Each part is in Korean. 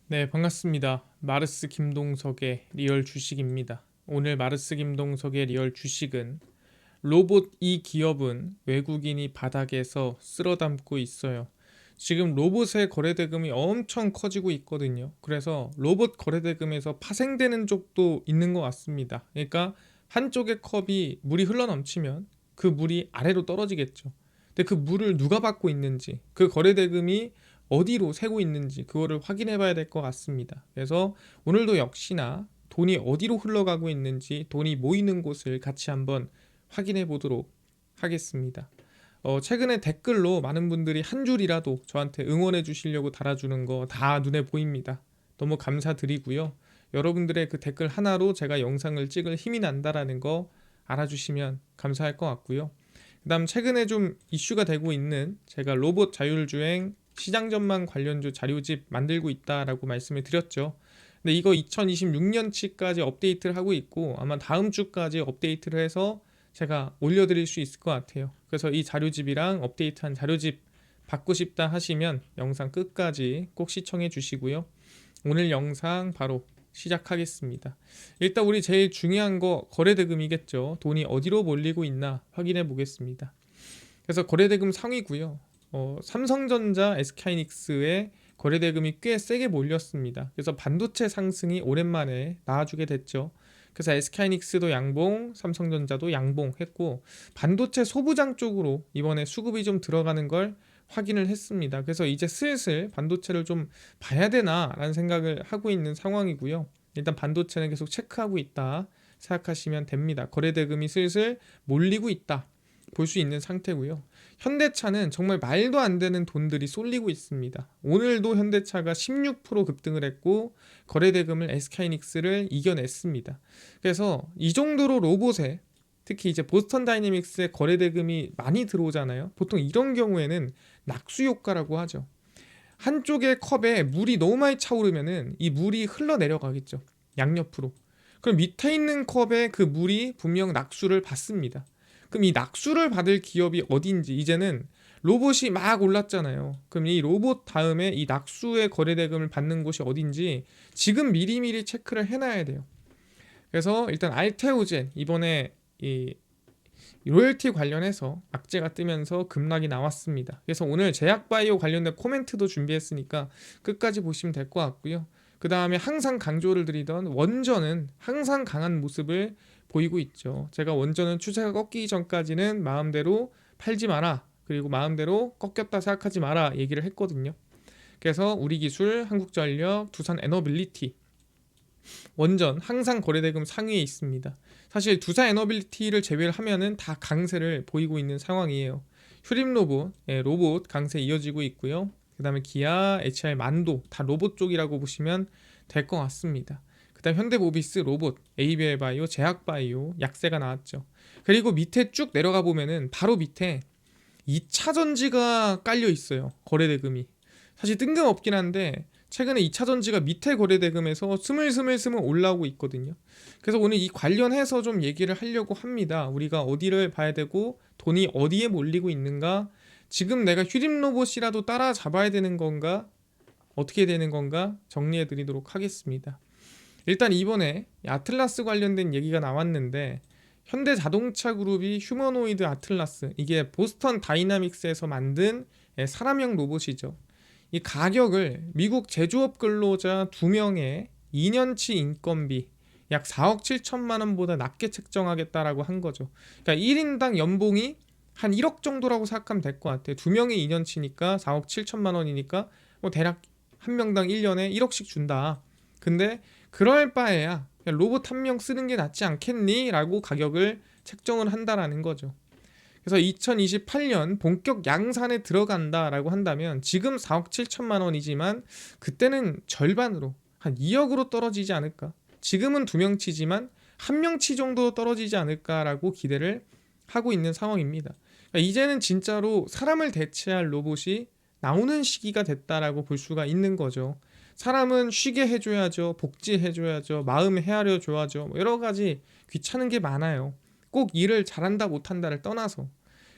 네, 반갑습니다. 마르스 김동석의 리얼 주식입니다. 오늘 마르스 김동석의 리얼 주식은 로봇 이 기업은 외국인이 바닥에서 쓸어담고 있어요. 지금 로봇의 거래대금이 엄청 커지고 있거든요. 그래서 로봇 거래대금에서 파생되는 쪽도 있는 것 같습니다. 그러니까 한쪽의 컵이 물이 흘러넘치면 그 물이 아래로 떨어지겠죠. 근데 그 물을 누가 받고 있는지, 그 거래대금이 어디로 새고 있는지 그거를 확인해 봐야 될 것 같습니다. 그래서 오늘도 역시나 돈이 어디로 흘러가고 있는지, 돈이 모이는 곳을 같이 한번 확인해 보도록 하겠습니다. 최근에 댓글로 많은 분들이 한 줄이라도 저한테 응원해 주시려고 달아주는 거 다 눈에 보입니다. 너무 감사드리고요. 여러분들의 그 댓글 하나로 제가 영상을 찍을 힘이 난다라는 거 알아주시면 감사할 것 같고요. 그다음 최근에 좀 이슈가 되고 있는 제가 로봇 자율주행 시장 전망 관련주 자료집 만들고 있다라고 말씀을 드렸죠. 근데 이거 2026년치까지 업데이트를 하고 있고 아마 다음 주까지 업데이트를 해서 제가 올려드릴 수 있을 것 같아요. 그래서 이 자료집이랑 업데이트한 자료집 받고 싶다 하시면 영상 끝까지 꼭 시청해 주시고요. 오늘 영상 바로 시작하겠습니다. 일단 우리 제일 중요한 거 거래대금이겠죠. 돈이 어디로 몰리고 있나 확인해 보겠습니다. 그래서 거래대금 상위고요. 삼성전자, SK하이닉스의 거래대금이 꽤 세게 몰렸습니다. 그래서 반도체 상승이 오랜만에 나와주게 됐죠. 그래서 SK하이닉스도 양봉, 삼성전자도 양봉했고 반도체 소부장 쪽으로 이번에 수급이 좀 들어가는 걸 확인을 했습니다. 그래서 이제 슬슬 반도체를 좀 봐야 되나라는 생각을 하고 있는 상황이고요. 일단 반도체는 계속 체크하고 있다 생각하시면 됩니다. 거래대금이 슬슬 몰리고 있다 볼 수 있는 상태고요. 현대차는 정말 말도 안 되는 돈들이 쏠리고 있습니다. 오늘도 현대차가 16% 급등을 했고 거래대금을 SK하이닉스를 이겨냈습니다. 그래서 이 정도로 로봇에 특히 이제 보스턴 다이내믹스의 거래대금이 많이 들어오잖아요. 보통 이런 경우에는 낙수 효과라고 하죠. 한쪽의 컵에 물이 너무 많이 차오르면은 이 물이 흘러내려가겠죠. 양옆으로. 그럼 밑에 있는 컵에 그 물이 분명 낙수를 받습니다. 그럼 이 낙수를 받을 기업이 어딘지 이제는 로봇이 막 올랐잖아요. 그럼 이 로봇 다음에 이 낙수의 거래대금을 받는 곳이 어딘지 지금 미리미리 체크를 해놔야 돼요. 그래서 일단 알테오젠 이번에 이 로열티 관련해서 악재가 뜨면서 급락이 나왔습니다. 그래서 오늘 제약바이오 관련된 코멘트도 준비했으니까 끝까지 보시면 될 것 같고요. 그 다음에 항상 강조를 드리던 원전은 항상 강한 모습을 보이고 있죠. 제가 원전은 추세가 꺾이기 전까지는 마음대로 팔지 마라. 그리고 마음대로 꺾였다 생각하지 마라 얘기를 했거든요. 그래서 우리기술, 한국전력, 두산에너빌리티 원전 항상 거래대금 상위에 있습니다. 사실 두산 에너빌리티를 제외를 하면은 다 강세를 보이고 있는 상황이에요. 휴림 로봇, 로봇 강세 이어지고 있고요. 그다음에 기아, HR 만도 다 로봇 쪽이라고 보시면 될 것 같습니다. 그다음 현대모비스 로봇, ABL 바이오, 제약 바이오 약세가 나왔죠. 그리고 밑에 쭉 내려가 보면은 바로 밑에 2차 전지가 깔려 있어요. 거래대금이. 사실 뜬금없긴 한데 최근에 2차 전지가 밑에 거래대금에서 스물스물 올라오고 있거든요. 그래서 오늘 이 관련해서 좀 얘기를 하려고 합니다. 우리가 어디를 봐야 되고 돈이 어디에 몰리고 있는가? 지금 내가 휴림 로봇이라도 따라잡아야 되는 건가? 어떻게 되는 건가? 정리해 드리도록 하겠습니다. 일단 이번에 아틀라스 관련된 얘기가 나왔는데 현대자동차 그룹이 휴머노이드 아틀라스 이게 보스턴 다이나믹스에서 만든 사람형 로봇이죠. 이 가격을 미국 제조업 근로자 2명의 2년치 인건비 약 4억 7천만 원보다 낮게 책정하겠다라고 한 거죠. 그러니까 1인당 연봉이 한 1억 정도라고 생각하면 될 것 같아요. 2명이 2년치니까 4억 7천만 원이니까 뭐 대략 한 명당 1년에 1억씩 준다. 근데 그럴 바에야 로봇 한 명 쓰는 게 낫지 않겠니? 라고 가격을 책정을 한다라는 거죠. 그래서 2028년 본격 양산에 들어간다라고 한다면 지금 4억 7천만 원이지만 그때는 절반으로 한 2억으로 떨어지지 않을까. 지금은 2명치지만 1명치 정도 떨어지지 않을까라고 기대를 하고 있는 상황입니다. 그러니까 이제는 진짜로 사람을 대체할 로봇이 나오는 시기가 됐다라고 볼 수가 있는 거죠. 사람은 쉬게 해줘야죠. 복지해줘야죠. 마음 헤아려 줘야죠. 뭐 여러 가지 귀찮은 게 많아요. 꼭 일을 잘한다 못한다를 떠나서.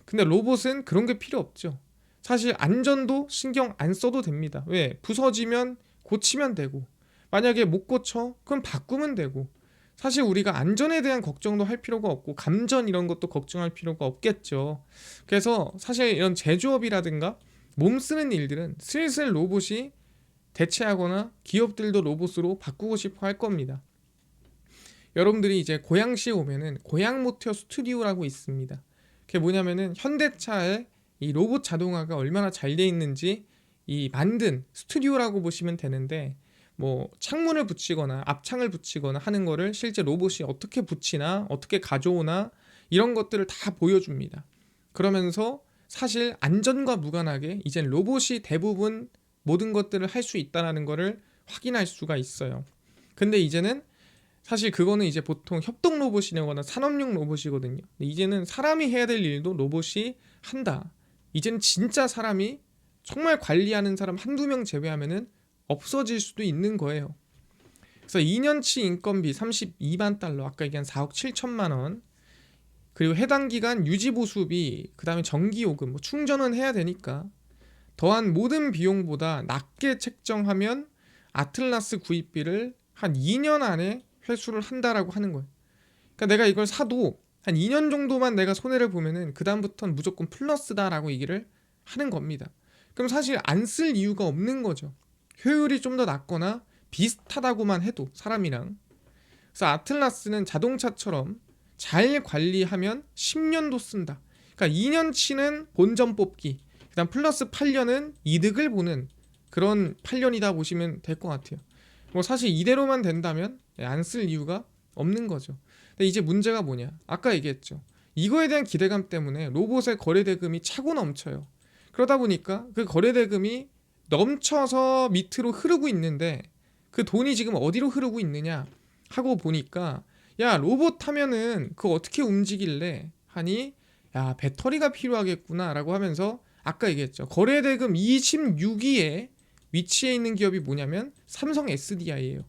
근데 로봇은 그런 게 필요 없죠. 사실 안전도 신경 안 써도 됩니다. 왜? 부서지면 고치면 되고, 만약에 못 고쳐? 그럼 바꾸면 되고, 사실 우리가 안전에 대한 걱정도 할 필요가 없고 감전 이런 것도 걱정할 필요가 없겠죠. 그래서 사실 이런 제조업이라든가 몸 쓰는 일들은 슬슬 로봇이 대체하거나 기업들도 로봇으로 바꾸고 싶어 할 겁니다. 여러분들이 이제 고양시에 오면은 고양 모터 스튜디오라고 있습니다. 그게 뭐냐면은 현대차의 이 로봇 자동화가 얼마나 잘 돼 있는지 이 만든 스튜디오라고 보시면 되는데, 뭐 창문을 붙이거나 앞창을 붙이거나 하는 거를 실제 로봇이 어떻게 붙이나 어떻게 가져오나 이런 것들을 다 보여줍니다. 그러면서 사실 안전과 무관하게 이젠 로봇이 대부분 모든 것들을 할 수 있다는 거를 확인할 수가 있어요. 근데 이제는 사실 그거는 이제 보통 협동 로봇이거나 산업용 로봇이거든요. 근데 이제는 사람이 해야 될 일도 로봇이 한다. 이제는 진짜 사람이 정말 관리하는 사람 한두 명 제외하면은 없어질 수도 있는 거예요. 그래서 2년치 인건비 32만 달러, 아까 얘기한 4억 7천만 원, 그리고 해당 기간 유지 보수비, 그다음에 전기 요금, 뭐 충전은 해야 되니까 더한 모든 비용보다 낮게 책정하면 아틀라스 구입비를 한 2년 안에 회수를 한다라고 하는 거예요. 그러니까 내가 이걸 사도 한 2년 정도만 내가 손해를 보면은 그 다음부터는 무조건 플러스다라고 얘기를 하는 겁니다. 그럼 사실 안 쓸 이유가 없는 거죠. 효율이 좀 더 낮거나 비슷하다고만 해도 사람이랑. 그래서 아틀라스는 자동차처럼 잘 관리하면 10년도 쓴다. 그러니까 2년치는 본전 뽑기, 그다음 플러스 8년은 이득을 보는 그런 8년이다 보시면 될 것 같아요. 뭐 사실 이대로만 된다면 안 쓸 이유가 없는 거죠. 근데 이제 문제가 뭐냐? 아까 얘기했죠. 이거에 대한 기대감 때문에 로봇의 거래 대금이 차고 넘쳐요. 그러다 보니까 그 거래 대금이 넘쳐서 밑으로 흐르고 있는데, 그 돈이 지금 어디로 흐르고 있느냐 하고 보니까, 야 로봇 하면은 그거 어떻게 움직일래 하니, 야 배터리가 필요하겠구나 라고 하면서 아까 얘기했죠. 거래 대금 26위에 위치해 있는 기업이 뭐냐면 삼성 SDI예요.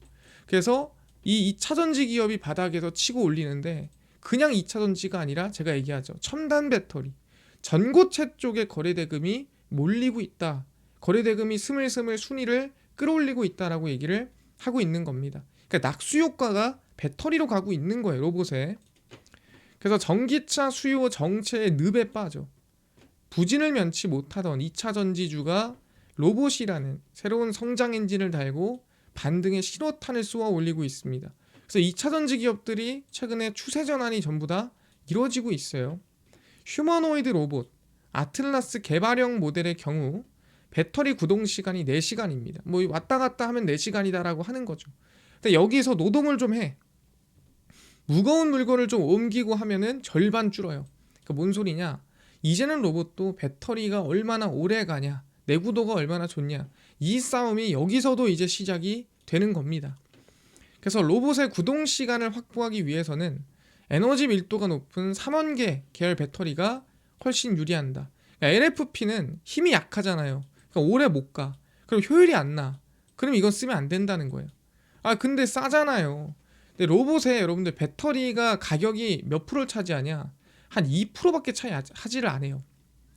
그래서 이 2차전지 기업이 바닥에서 치고 올리는데, 그냥 2차전지가 아니라 제가 얘기하죠. 첨단 배터리, 전고체 쪽에 거래 대금이 몰리고 있다. 거래 대금이 스물스물 순위를 끌어올리고 있다라고 얘기를 하고 있는 겁니다. 그러니까 낙수 효과가 배터리로 가고 있는 거예요, 로봇에. 그래서 전기차 수요 정체의 늪에 빠져 부진을 면치 못하던 2차 전지주가 로봇이라는 새로운 성장 엔진을 달고 반등의 신호탄을 쏘아 올리고 있습니다. 그래서 2차 전지 기업들이 최근에 추세 전환이 전부 다 이루어지고 있어요. 휴머노이드 로봇 아틀라스 개발형 모델의 경우 배터리 구동 시간이 4시간입니다. 뭐 왔다 갔다 하면 4시간이다라고 하는 거죠. 근데 여기서 노동을 좀 해. 무거운 물건을 좀 옮기고 하면은 절반 줄어요. 그러니까 뭔 소리냐? 이제는 로봇도 배터리가 얼마나 오래 가냐, 내구도가 얼마나 좋냐, 이 싸움이 여기서도 이제 시작이 되는 겁니다. 그래서 로봇의 구동 시간을 확보하기 위해서는 에너지 밀도가 높은 삼원계 계열 배터리가 훨씬 유리한다. 그러니까 LFP는 힘이 약하잖아요. 그러니까 오래 못 가. 그럼 효율이 안 나. 그럼 이건 쓰면 안 된다는 거예요. 아 근데 싸잖아요. 근데 로봇에 여러분들 배터리가 가격이 몇 프로를 차지하냐? 한 2%밖에 하지를 않아요.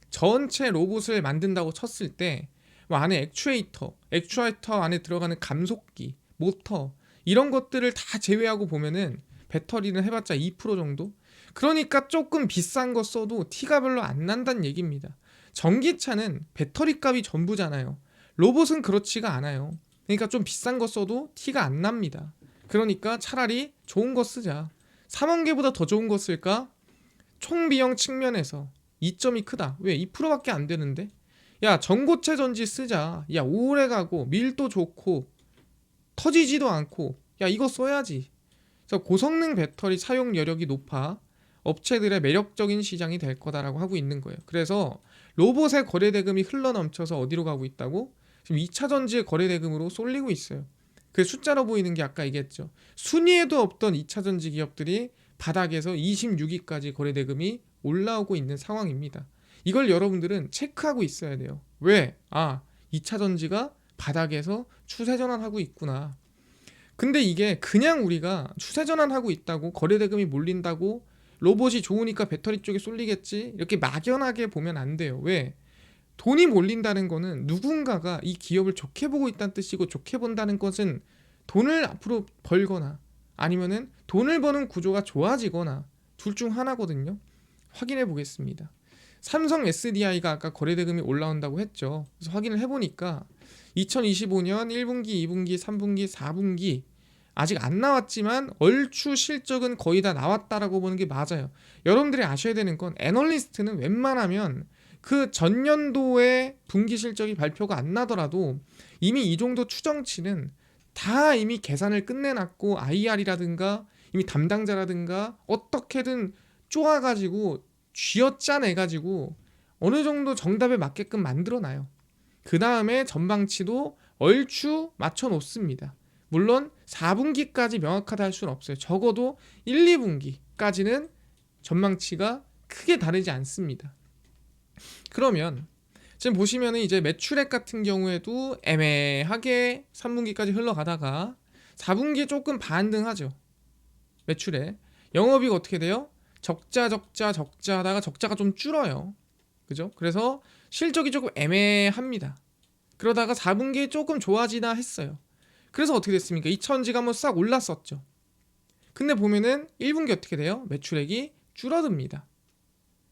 전체 로봇을 만든다고 쳤을 때 뭐 안에 액추에이터 안에 들어가는 감속기, 모터 이런 것들을 다 제외하고 보면은 배터리는 해봤자 2% 정도? 그러니까 조금 비싼 거 써도 티가 별로 안 난다는 얘기입니다. 전기차는 배터리 값이 전부잖아요. 로봇은 그렇지가 않아요. 그러니까 좀 비싼 거 써도 티가 안 납니다. 그러니까 차라리 좋은 거 쓰자. 3원계보다 더 좋은 거 쓸까? 총 비용 측면에서 이점이 크다. 왜? 2%밖에 안 되는데? 야 전고체 전지 쓰자. 야 오래 가고 밀도 좋고 터지지도 않고, 야 이거 써야지. 그래서 고성능 배터리 사용 여력이 높아 업체들의 매력적인 시장이 될 거다라고 하고 있는 거예요. 그래서 로봇의 거래 대금이 흘러넘쳐서 어디로 가고 있다고? 지금 2차 전지의 거래 대금으로 쏠리고 있어요. 그 숫자로 보이는 게 아까 얘기했죠. 순위에도 없던 2차 전지 기업들이 바닥에서 26위까지 거래 대금이 올라오고 있는 상황입니다. 이걸 여러분들은 체크하고 있어야 돼요. 왜? 2차 전지가 바닥에서 추세 전환하고 있구나. 근데 이게 그냥 우리가 추세 전환하고 있다고 거래 대금이 몰린다고 로봇이 좋으니까 배터리 쪽에 쏠리겠지 이렇게 막연하게 보면 안 돼요. 왜? 돈이 몰린다는 거는 누군가가 이 기업을 좋게 보고 있다는 뜻이고, 좋게 본다는 것은 돈을 앞으로 벌거나 아니면은 돈을 버는 구조가 좋아지거나 둘 중 하나거든요. 확인해 보겠습니다. 삼성 SDI가 아까 거래대금이 올라온다고 했죠. 그래서 확인을 해보니까 2025년 1분기, 2분기, 3분기, 4분기 아직 안 나왔지만 얼추 실적은 거의 다 나왔다라고 보는 게 맞아요. 여러분들이 아셔야 되는 건 애널리스트는 웬만하면 그 전년도의 분기 실적이 발표가 안 나더라도 이미 이 정도 추정치는 다 이미 계산을 끝내놨고, IR이라든가 이미 담당자라든가 어떻게든 쪼아가지고 쥐어짜내가지고 어느 정도 정답에 맞게끔 만들어놔요. 그 다음에 전망치도 얼추 맞춰놓습니다. 물론 4분기까지 명확하다 할 수는 없어요. 적어도 1, 2분기까지는 전망치가 크게 다르지 않습니다. 그러면 지금 보시면은 이제 매출액 같은 경우에도 애매하게 3분기까지 흘러가다가 4분기에 조금 반등하죠. 매출액. 영업이익 어떻게 돼요? 적자 하다가 적자가 좀 줄어요. 그죠? 그래서 실적이 조금 애매합니다. 그러다가 4분기에 조금 좋아지나 했어요. 그래서 어떻게 됐습니까? 2천지가 한번 싹 올랐었죠. 근데 보면은 1분기 어떻게 돼요? 매출액이 줄어듭니다.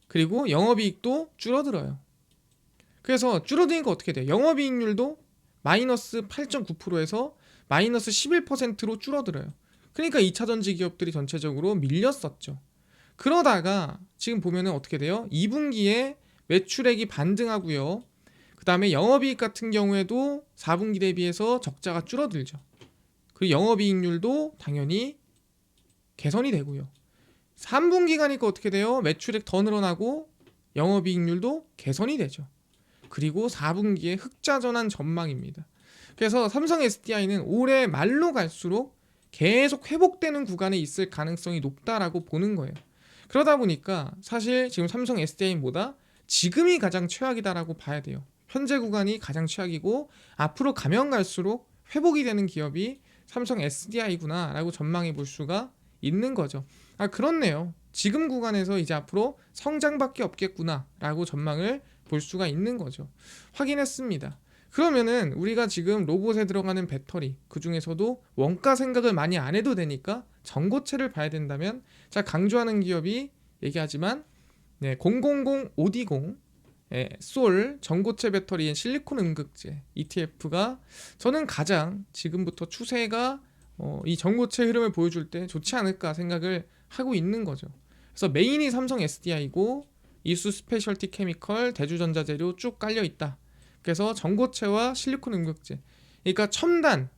그리고 영업이익도 줄어들어요. 그래서 줄어드니까 어떻게 돼요? 영업이익률도 마이너스 8.9%에서 마이너스 11%로 줄어들어요. 그러니까 2차전지 기업들이 전체적으로 밀렸었죠. 그러다가 지금 보면은 어떻게 돼요? 2분기에 매출액이 반등하고요. 그 다음에 영업이익 같은 경우에도 4분기 대비해서 적자가 줄어들죠. 그리고 영업이익률도 당연히 개선이 되고요. 3분기 가니까 어떻게 돼요? 매출액 더 늘어나고 영업이익률도 개선이 되죠. 그리고 4분기에 흑자 전환 전망입니다. 그래서 삼성 SDI는 올해 말로 갈수록 계속 회복되는 구간에 있을 가능성이 높다라고 보는 거예요. 그러다 보니까 사실 지금 삼성 SDI보다 지금이 가장 최악이다라고 봐야 돼요. 현재 구간이 가장 최악이고 앞으로 가면 갈수록 회복이 되는 기업이 삼성 SDI구나 라고 전망해 볼 수가 있는 거죠. 아, 그렇네요. 지금 구간에서 이제 앞으로 성장밖에 없겠구나 라고 전망을 볼 수가 있는 거죠. 확인했습니다. 그러면은 우리가 지금 로봇에 들어가는 배터리, 그 중에서도 원가 생각을 많이 안 해도 되니까 전고체를 봐야 된다면, 자, 강조하는 기업이 얘기하지만 000520 솔 전고체 배터리인 실리콘 음극재 ETF가 저는 가장 지금부터 추세가 이 전고체 흐름을 보여줄 때 좋지 않을까 생각을 하고 있는 거죠. 그래서 메인이 삼성 SDI고 이수 스페셜티 케미컬, 대주전자재료 쭉 깔려 있다. 그래서 전고체와 실리콘 음극재, 그러니까 첨단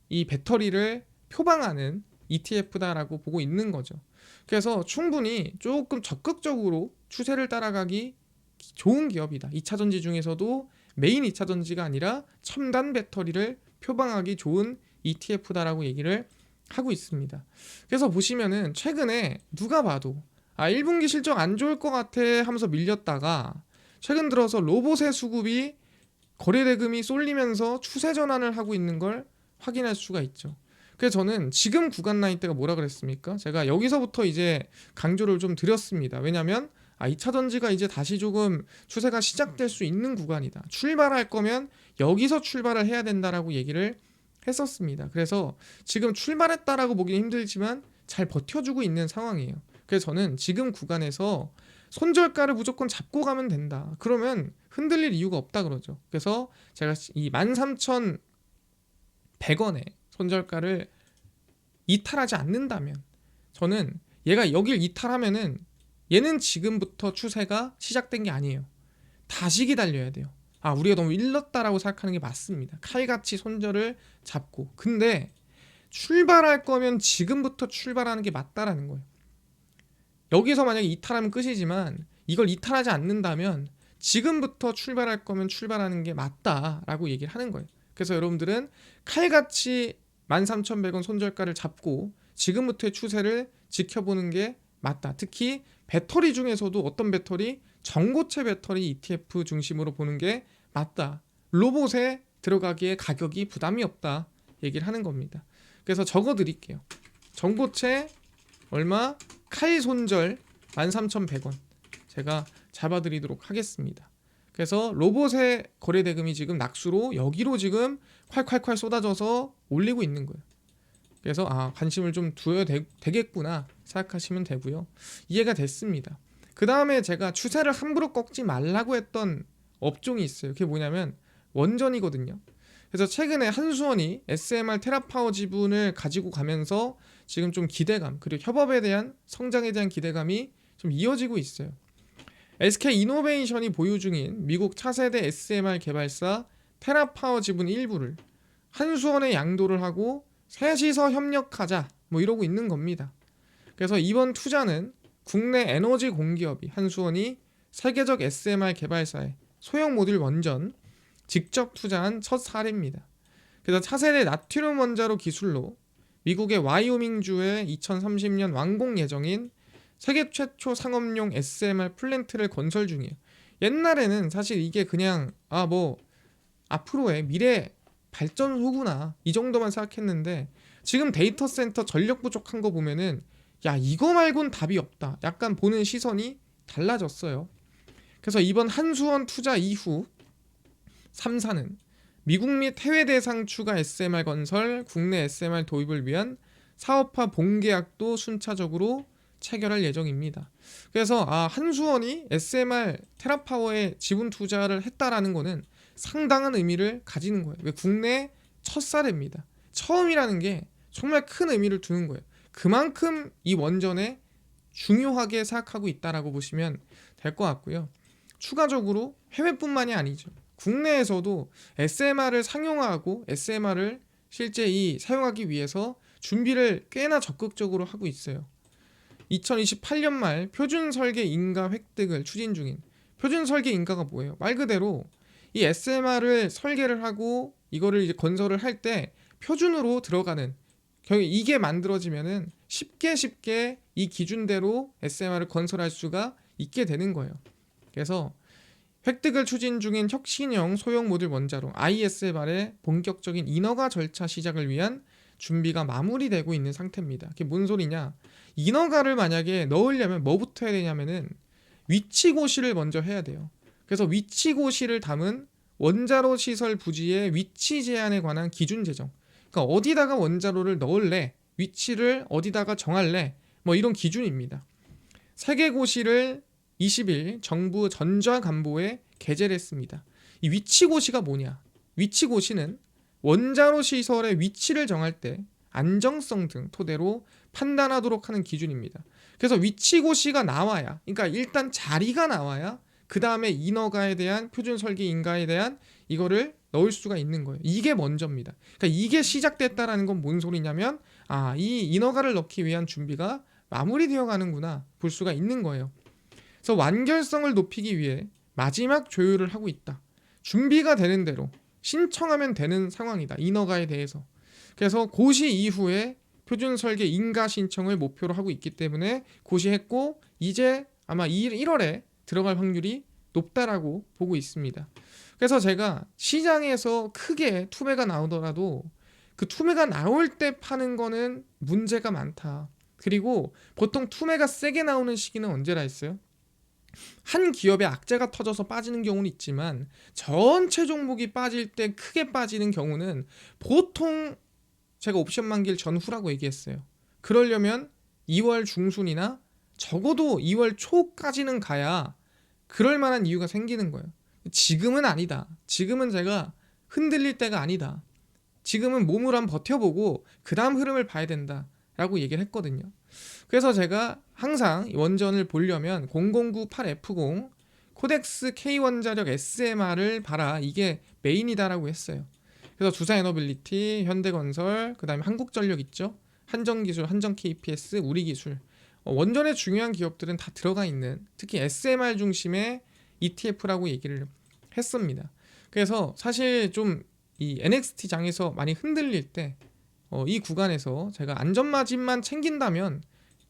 이 배터리를 표방하는 ETF다라고 보고 있는 거죠. 그래서 충분히 조금 적극적으로 추세를 따라가기 좋은 기업이다. 2차전지 중에서도 메인 2차전지가 아니라 첨단 배터리를 표방하기 좋은 ETF다라고 얘기를 하고 있습니다. 그래서 보시면은 최근에 누가 봐도 1분기 실적 안 좋을 것 같아 하면서 밀렸다가 최근 들어서 로봇의 수급이 거래대금이 쏠리면서 추세 전환을 하고 있는 걸 확인할 수가 있죠. 그래서 저는 지금 구간 라인 때가 뭐라 그랬습니까? 제가 여기서부터 이제 강조를 좀 드렸습니다. 왜냐면 2차전지가 이제 다시 조금 추세가 시작될 수 있는 구간이다. 출발할 거면 여기서 출발을 해야 된다라고 얘기를 했었습니다. 그래서 지금 출발했다라고 보기는 힘들지만 잘 버텨주고 있는 상황이에요. 그래서 저는 지금 구간에서 손절가를 무조건 잡고 가면 된다. 그러면 흔들릴 이유가 없다 그러죠. 그래서 제가 이 13,100원에 손절가를 이탈하지 않는다면, 저는 얘가 여길 이탈하면은 얘는 지금부터 추세가 시작된 게 아니에요. 다시 기다려야 돼요. 우리가 너무 일렀다라고 생각하는 게 맞습니다. 칼같이 손절을 잡고. 근데 출발할 거면 지금부터 출발하는 게 맞다라는 거예요. 여기서 만약에 이탈하면 끝이지만 이걸 이탈하지 않는다면 지금부터 출발할 거면 출발하는 게 맞다라고 얘기를 하는 거예요. 그래서 여러분들은 칼같이 13,100원 손절가를 잡고 지금부터의 추세를 지켜보는 게 맞다. 특히 배터리 중에서도 어떤 배터리? 전고체 배터리 ETF 중심으로 보는 게 맞다. 로봇에 들어가기에 가격이 부담이 없다 얘기를 하는 겁니다. 그래서 적어 드릴게요. 전고체 얼마? 칼 손절 13,100원 제가 잡아드리도록 하겠습니다. 그래서 로봇의 거래 대금이 지금 낙수로 여기로 지금 콸콸콸 쏟아져서 올리고 있는 거예요. 그래서 관심을 좀 두어야 되겠구나 생각하시면 되고요. 이해가 됐습니다. 그 다음에 제가 추세를 함부로 꺾지 말라고 했던 업종이 있어요. 그게 뭐냐면 원전이거든요. 그래서 최근에 한수원이 SMR 테라파워 지분을 가지고 가면서 지금 좀 기대감, 그리고 협업에 대한 성장에 대한 기대감이 좀 이어지고 있어요. SK이노베이션이 보유 중인 미국 차세대 SMR 개발사 테라파워 지분 일부를 한수원에 양도를 하고 셋이서 협력하자 뭐 이러고 있는 겁니다. 그래서 이번 투자는 국내 에너지 공기업이 한수원이 세계적 SMR 개발사에 소형 모듈 원전 직접 투자한 첫 사례입니다. 그래서 차세대 나트륨 원자로 기술로 미국의 와이오밍주에 2030년 완공 예정인 세계 최초 상업용 SMR 플랜트를 건설 중이에요. 옛날에는 사실 이게 그냥 앞으로의 미래 발전소구나 이 정도만 생각했는데 지금 데이터 센터 전력 부족한 거 보면은 야 이거 말곤 답이 없다. 약간 보는 시선이 달라졌어요. 그래서 이번 한수원 투자 이후 3사는 미국 및 해외 대상 추가 SMR 건설, 국내 SMR 도입을 위한 사업화 본계약도 순차적으로 체결할 예정입니다. 그래서 한수원이 SMR 테라파워에 지분 투자를 했다라는 거는 상당한 의미를 가지는 거예요. 왜 국내 첫 사례입니다. 처음이라는 게 정말 큰 의미를 두는 거예요. 그만큼 이 원전에 중요하게 생각하고 있다라고 보시면 될 것 같고요. 추가적으로 해외뿐만이 아니죠. 국내에서도 SMR을 상용화하고 SMR을 실제 사용하기 위해서 준비를 꽤나 적극적으로 하고 있어요. 2028년 말 표준 설계 인가 획득을 추진 중인 표준 설계 인가가 뭐예요? 말 그대로 이 SMR을 설계를 하고 이거를 이제 건설을 할 때 표준으로 들어가는 이게 만들어지면은 쉽게 이 기준대로 SMR을 건설할 수가 있게 되는 거예요. 그래서 획득을 추진 중인 혁신형 소형 모듈 원자로 ISMR의 본격적인 인허가 절차 시작을 위한 준비가 마무리되고 있는 상태입니다. 그게 뭔 소리냐? 인허가를 만약에 넣으려면 뭐부터 해야 되냐면은 위치 고시를 먼저 해야 돼요. 그래서 위치 고시를 담은 원자로 시설 부지의 위치 제한에 관한 기준 제정. 그러니까 어디다가 원자로를 넣을래? 위치를 어디다가 정할래? 뭐 이런 기준입니다. 세계 고시를 20일 정부 전자간보에 게재를 했습니다. 이 위치 고시가 뭐냐? 위치 고시는 원자로 시설의 위치를 정할 때 안정성 등 토대로 판단하도록 하는 기준입니다. 그래서 위치 고시가 나와야, 그러니까 일단 자리가 나와야 그 다음에 인허가에 대한 표준 설계 인가에 대한 이거를 넣을 수가 있는 거예요. 이게 먼저입니다. 그러니까 이게 시작됐다라는 건 뭔 소리냐면 이 인허가를 넣기 위한 준비가 마무리되어 가는구나 볼 수가 있는 거예요. 그래서 완결성을 높이기 위해 마지막 조율을 하고 있다. 준비가 되는 대로 신청하면 되는 상황이다. 인허가에 대해서. 그래서 고시 이후에 표준 설계 인가 신청을 목표로 하고 있기 때문에 고시했고 이제 아마 1월에 들어갈 확률이 높다라고 보고 있습니다. 그래서 제가 시장에서 크게 투매가 나오더라도 그 투매가 나올 때 파는 거는 문제가 많다. 그리고 보통 투매가 세게 나오는 시기는 언제라 했어요? 한 기업의 악재가 터져서 빠지는 경우는 있지만 전체 종목이 빠질 때 크게 빠지는 경우는 보통 제가 옵션 만기일 전후라고 얘기했어요. 그러려면 2월 중순이나 적어도 2월 초까지는 가야 그럴 만한 이유가 생기는 거예요. 지금은 아니다. 지금은 제가 흔들릴 때가 아니다. 지금은 몸을 한번 버텨보고 그 다음 흐름을 봐야 된다 라고 얘기를 했거든요. 그래서 제가 항상 원전을 보려면 0098F0 코덱스 K원자력 SMR을 봐라. 이게 메인이다라고 했어요. 그래서 두산에너빌리티, 현대건설, 그 다음에 한국전력 있죠. 한전기술, 한전KPS, 우리기술. 원전의 중요한 기업들은 다 들어가 있는 특히 SMR 중심의 ETF라고 얘기를 했습니다. 그래서 사실 좀 이 NXT 장에서 많이 흔들릴 때 이 구간에서 제가 안전마진만 챙긴다면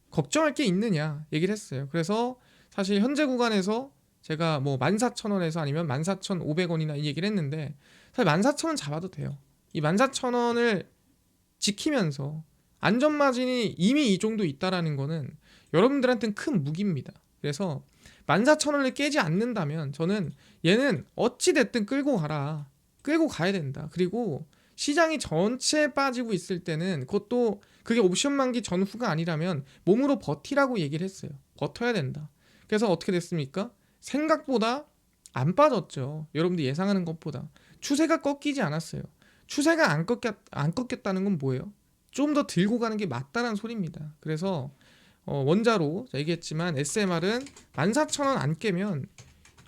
걱정할 게 있느냐 얘기를 했어요. 그래서 사실 현재 구간에서 제가 뭐 14,000원에서 아니면 14,500원이나 이 얘기를 했는데 사실 14,000원 잡아도 돼요. 이 14,000원을 지키면서 안전마진이 이미 이 정도 있다라는 거는 여러분들한테는 큰 무기입니다. 그래서 14,000원을 깨지 않는다면 저는 얘는 어찌 됐든 끌고 가라. 끌고 가야 된다. 그리고 시장이 전체 빠지고 있을 때는 그것도 그게 옵션 만기 전후가 아니라면 몸으로 버티라고 얘기를 했어요. 버텨야 된다. 그래서 어떻게 됐습니까? 생각보다 안 빠졌죠. 여러분들 예상하는 것보다. 추세가 꺾이지 않았어요. 추세가 안 꺾였다는 건 뭐예요? 좀 더 들고 가는 게 맞다는 소리입니다. 그래서 원자로 얘기했지만 SMR은 14,000원 안 깨면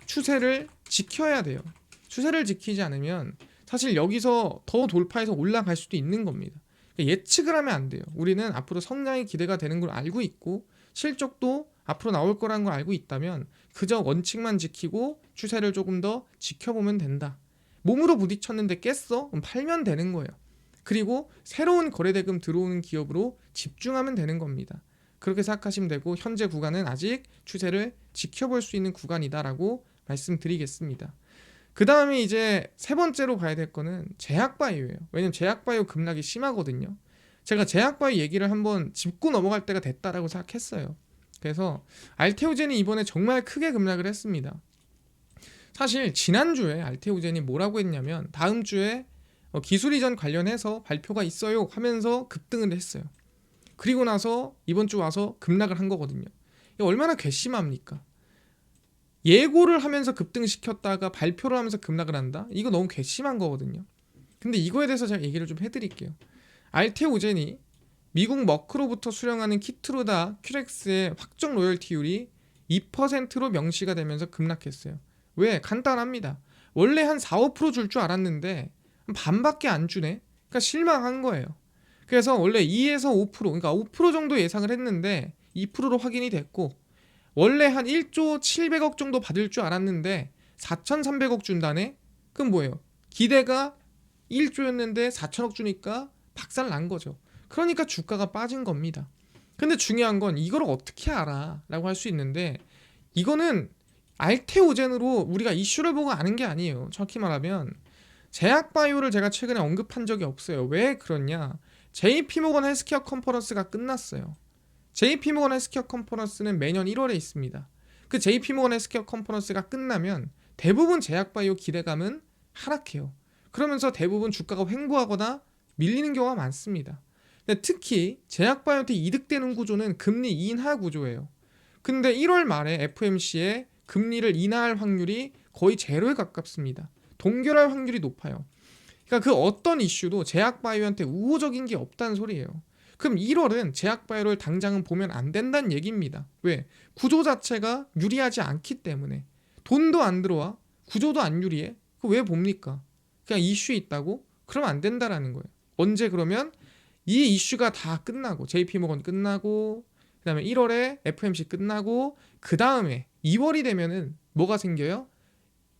추세를 지켜야 돼요. 추세를 지키지 않으면 사실 여기서 더 돌파해서 올라갈 수도 있는 겁니다. 예측을 하면 안 돼요. 우리는 앞으로 성장이 기대가 되는 걸 알고 있고 실적도 앞으로 나올 거라는 걸 알고 있다면 그저 원칙만 지키고 추세를 조금 더 지켜보면 된다. 몸으로 부딪혔는데 깼어? 그럼 팔면 되는 거예요. 그리고 새로운 거래대금 들어오는 기업으로 집중하면 되는 겁니다. 그렇게 생각하시면 되고 현재 구간은 아직 추세를 지켜볼 수 있는 구간이다라고 말씀드리겠습니다. 그 다음에 이제 세 번째로 봐야 될 거는 제약바이오예요. 왜냐면 제약바이오 급락이 심하거든요. 제가 제약바이오 얘기를 한번 짚고 넘어갈 때가 됐다라고 생각했어요. 그래서 알테오젠이 이번에 정말 크게 급락을 했습니다. 사실 지난주에 알테오젠이 뭐라고 했냐면 다음 주에 기술 이전 관련해서 발표가 있어요 하면서 급등을 했어요. 그리고 나서 이번 주 와서 급락을 한 거거든요. 이게 얼마나 괘씸합니까? 예고를 하면서 급등시켰다가 발표를 하면서 급락을 한다? 이거 너무 괘씸한 거거든요. 근데 이거에 대해서 제가 얘기를 좀 해드릴게요. 알테오젠이 미국 머크로부터 수령하는 키트루다 큐렉스의 확정 로열티율이 2%로 명시가 되면서 급락했어요. 왜? 간단합니다. 원래 한 4, 5% 줄 줄 알았는데 반밖에 안 주네? 그러니까 실망한 거예요. 그래서 원래 2에서 5%, 그러니까 5% 정도 예상을 했는데 2%로 확인이 됐고 원래 한 1조 700억 정도 받을 줄 알았는데 4,300억 준다네? 그럼 뭐예요? 기대가 1조였는데 4천억 주니까 박살 난 거죠. 그러니까 주가가 빠진 겁니다. 근데 중요한 건 이걸 어떻게 알아? 라고 할 수 있는데 이거는 알테오젠으로 우리가 이슈를 보고 아는 게 아니에요. 정확히 말하면 제약바이오를 제가 최근에 언급한 적이 없어요. 왜 그러냐? JP모건 헬스케어 컨퍼런스가 끝났어요. JP모건 헬스케어 컨퍼런스는 매년 1월에 있습니다. 그 JP모건 헬스케어 컨퍼런스가 끝나면 대부분 제약바이오 기대감은 하락해요. 그러면서 대부분 주가가 횡보하거나 밀리는 경우가 많습니다. 근데 특히 제약바이오한테 이득되는 구조는 금리 인하 구조예요. 근데 1월 말에 FOMC에 금리를 인하할 확률이 거의 제로에 가깝습니다. 동결할 확률이 높아요. 그러니까 그 어떤 이슈도 제약바이오한테 우호적인 게 없다는 소리예요. 그럼 1월은 제약바이오를 당장은 보면 안 된다는 얘기입니다. 왜? 구조 자체가 유리하지 않기 때문에. 돈도 안 들어와. 구조도 안 유리해. 그거 왜 봅니까? 그냥 이슈 있다고? 그러면 안 된다라는 거예요. 언제 그러면 이 이슈가 다 끝나고 JP모건 끝나고 그 다음에 1월에 FOMC 끝나고 그 다음에 2월이 되면은 뭐가 생겨요?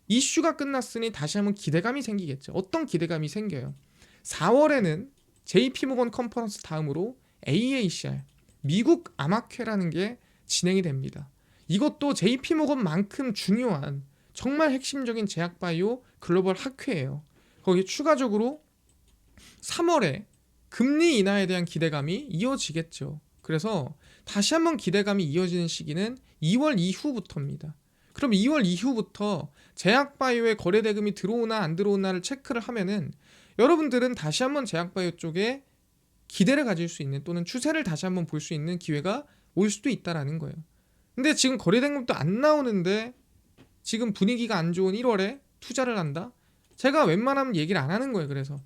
이슈가 끝났으니 다시 한번 기대감이 생기겠죠. 어떤 기대감이 생겨요? 4월에는 JP모건 컨퍼런스 다음으로 AACR, 미국 암학회라는 게 진행이 됩니다. 이것도 JP모건만큼 중요한 정말 핵심적인 제약바이오 글로벌 학회예요. 거기 추가적으로 3월에 금리 인하에 대한 기대감이 이어지겠죠. 그래서 다시 한번 기대감이 이어지는 시기는 2월 이후부터입니다. 그럼 2월 이후부터 제약바이오의 거래대금이 들어오나 안 들어오나를 체크를 하면은 여러분들은 다시 한번 제약바이오 쪽에 기대를 가질 수 있는 또는 추세를 다시 한번 볼 수 있는 기회가 올 수도 있다라는 거예요. 근데 지금 거래대금도 안 나오는데 지금 분위기가 안 좋은 1월에 투자를 한다? 제가 웬만하면 얘기를 안 하는 거예요. 그래서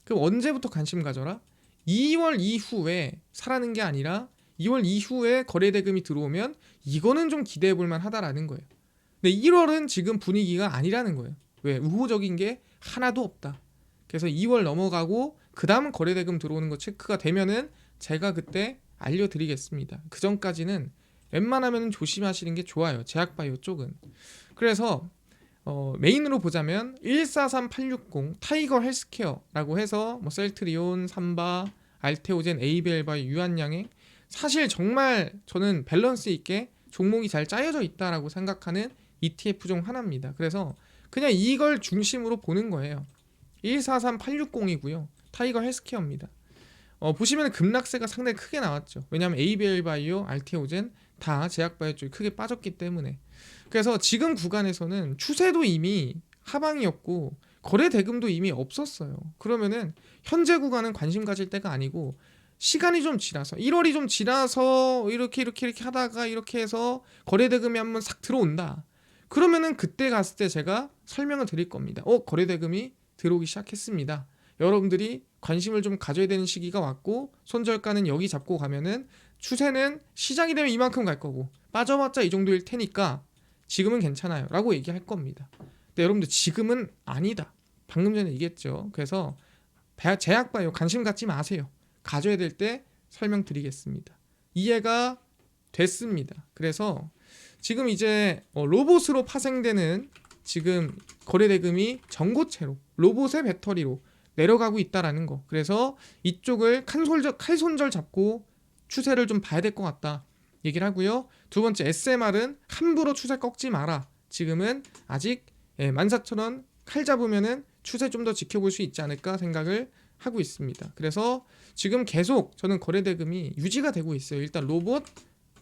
그럼 언제부터 관심 가져라? 2월 이후에 사라는 게 아니라 2월 이후에 거래대금이 들어오면 이거는 좀 기대해 볼 만하다라는 거예요. 근데 1월은 지금 분위기가 아니라는 거예요. 왜? 우호적인 게 하나도 없다. 그래서 2월 넘어가고 그 다음 거래대금 들어오는 거 체크가 되면은 제가 그때 알려드리겠습니다. 그 전까지는 웬만하면 조심하시는 게 좋아요. 제약바이오 쪽은. 그래서 메인으로 보자면 143860 타이거 헬스케어라고 해서 뭐 셀트리온, 삼바, 알테오젠, 에이벨바이, 유한양행 사실 정말 저는 밸런스 있게 종목이 잘 짜여져 있다라고 생각하는 ETF 중 하나입니다. 그래서 그냥 이걸 중심으로 보는 거예요. 143860이고요. 타이거 헬스케어입니다. 보시면 급락세가 상당히 크게 나왔죠. 왜냐하면 에이벨바이오, 알테오젠 다 제약바이오 쪽이 크게 빠졌기 때문에. 그래서 지금 구간에서는 추세도 이미 하방이었고 거래 대금도 이미 없었어요. 그러면은 현재 구간은 관심 가질 때가 아니고 시간이 좀 지나서 1월이 좀 지나서 이렇게 하다가 이렇게 해서 거래 대금이 한번 싹 들어온다. 그러면은 그때 갔을 때 제가 설명을 드릴 겁니다. 거래 대금이 들어오기 시작했습니다. 여러분들이 관심을 좀 가져야 되는 시기가 왔고 손절가는 여기 잡고 가면은 추세는 시장이 되면 이만큼 갈 거고 빠져봤자 이 정도일 테니까 지금은 괜찮아요 라고 얘기할 겁니다. 근데 여러분들 지금은 아니다. 방금 전에 얘기했죠. 그래서 제약바이오 관심 갖지 마세요. 가져야 될 때 설명드리겠습니다. 이해가 됐습니다. 그래서 지금 이제 로봇으로 파생되는 지금 거래대금이 전고체로 로봇의 배터리로 내려가고 있다라는 거. 그래서 이쪽을 칼손절 잡고 추세를 좀 봐야 될 것 같다 얘기를 하고요. 두 번째 SMR은 함부로 추세 꺾지 마라. 지금은 아직 14,000원 칼 잡으면은 추세 좀 더 지켜볼 수 있지 않을까 생각을 하고 있습니다. 그래서 지금 계속 저는 거래대금이 유지가 되고 있어요. 일단 로봇,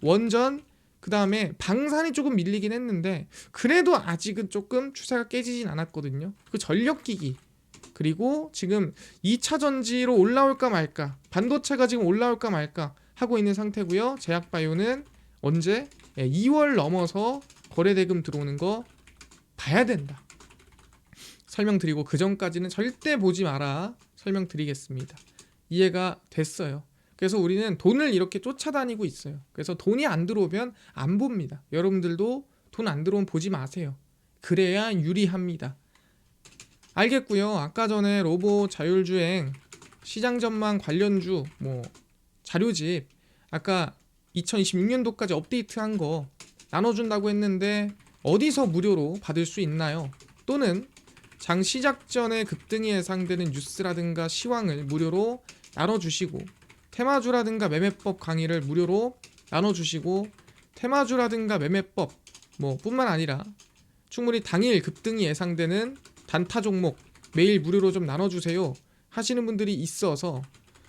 원전, 그 다음에 방산이 조금 밀리긴 했는데 그래도 아직은 조금 추세가 깨지진 않았거든요. 그 전력기기 그리고 지금 2차 전지로 올라올까 말까 반도체가 지금 올라올까 말까 하고 있는 상태고요. 제약바이오는 언제? 2월 넘어서 거래대금 들어오는 거 봐야 된다. 설명드리고 그 전까지는 절대 보지 마라 설명드리겠습니다. 이해가 됐어요. 그래서 우리는 돈을 이렇게 쫓아다니고 있어요. 그래서 돈이 안 들어오면 안 봅니다. 여러분들도 돈 안 들어오면 보지 마세요. 그래야 유리합니다. 알겠고요. 아까 전에 로봇 자율주행 시장 전망 관련주 자료집 아까 2026년도까지 업데이트한 거 나눠준다고 했는데 어디서 무료로 받을 수 있나요? 또는 장 시작 전에 급등이 예상되는 뉴스라든가 시황을 무료로 나눠주시고 테마주라든가 매매법 강의를 무료로 나눠주시고 테마주라든가 매매법 뿐만 아니라 충분히 당일 급등이 예상되는 단타 종목 매일 무료로 좀 나눠주세요 하시는 분들이 있어서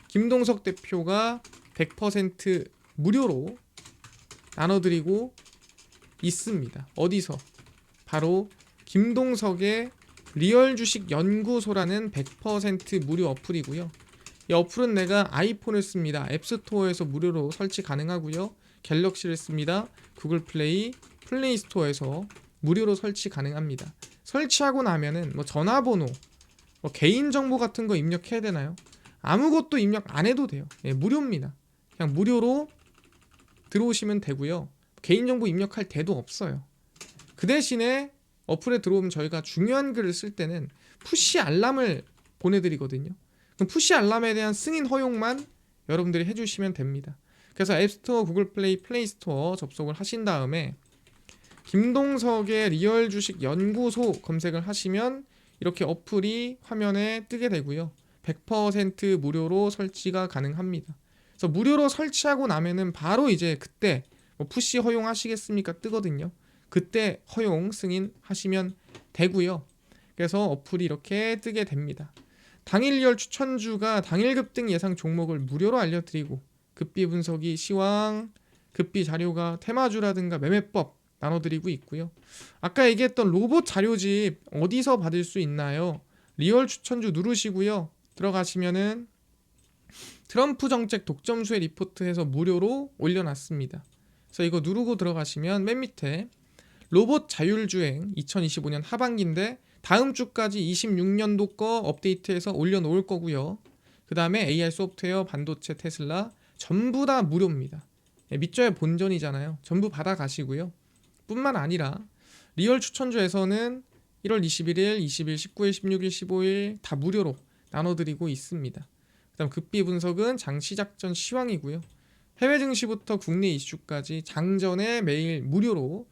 김동석 대표가 100% 무료로 나눠드리고 있습니다. 어디서? 바로 김동석의 리얼 주식 연구소라는 100% 무료 어플이고요. 이 어플은 내가 아이폰을 씁니다. 앱스토어에서 무료로 설치 가능하고요. 갤럭시를 씁니다. 구글 플레이, 플레이 스토어에서 무료로 설치 가능합니다. 설치하고 나면은 전화번호, 개인정보 같은 거 입력해야 되나요? 아무것도 입력 안 해도 돼요. 무료입니다. 그냥 무료로 들어오시면 되고요. 개인정보 입력할 데도 없어요. 그 대신에 어플에 들어오면 저희가 중요한 글을 쓸 때는 푸시 알람을 보내드리거든요. 그럼 푸시 알람에 대한 승인 허용만 여러분들이 해주시면 됩니다. 그래서 앱스토어, 구글 플레이, 플레이 스토어 접속을 하신 다음에 김동석의 리얼 주식 연구소 검색을 하시면 이렇게 어플이 화면에 뜨게 되고요. 100% 무료로 설치가 가능합니다. 그래서 무료로 설치하고 나면은 바로 이제 그때 푸시 허용하시겠습니까? 뜨거든요. 그때 허용 승인하시면 되고요. 그래서 어플이 이렇게 뜨게 됩니다. 당일 리얼 추천주가 당일 급등 예상 종목을 무료로 알려드리고 급비 분석이 시황, 급비 자료가 테마주라든가 매매법 나눠드리고 있고요. 아까 얘기했던 로봇 자료집 어디서 받을 수 있나요? 리얼 추천주 누르시고요. 들어가시면은 트럼프 정책 독점수의 리포트해서 무료로 올려놨습니다. 그래서 이거 누르고 들어가시면 맨 밑에 로봇 자율주행 2025년 하반기인데 다음 주까지 26년도 거 업데이트해서 올려놓을 거고요. 그 다음에 AI 소프트웨어, 반도체, 테슬라 전부 다 무료입니다. 밑줘야 본전이잖아요. 전부 받아가시고요. 뿐만 아니라 리얼 추천주에서는 1월 21일, 20일, 19일, 16일, 15일 다 무료로 나눠드리고 있습니다. 그 다음 급비 분석은 장 시작 전 시황이고요. 해외 증시부터 국내 이슈까지 장전에 매일 무료로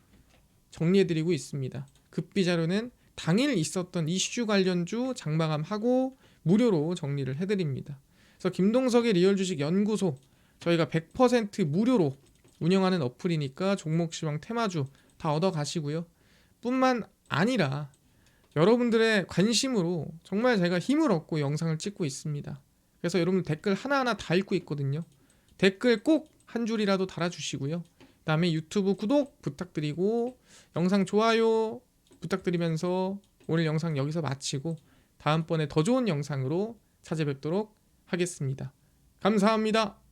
정리해드리고 있습니다. 급비 자료는 당일 있었던 이슈 관련주 장마감하고 무료로 정리를 해드립니다. 그래서 김동석의 리얼 주식 연구소 저희가 100% 무료로 운영하는 어플이니까 종목 시황 테마주 다 얻어가시고요. 뿐만 아니라 여러분들의 관심으로 정말 제가 힘을 얻고 영상을 찍고 있습니다. 그래서 여러분 댓글 하나하나 다 읽고 있거든요. 댓글 꼭 한 줄이라도 달아주시고요. 그다음에 유튜브 구독 부탁드리고 영상 좋아요 부탁드리면서 오늘 영상 여기서 마치고 다음번에 더 좋은 영상으로 찾아뵙도록 하겠습니다. 감사합니다.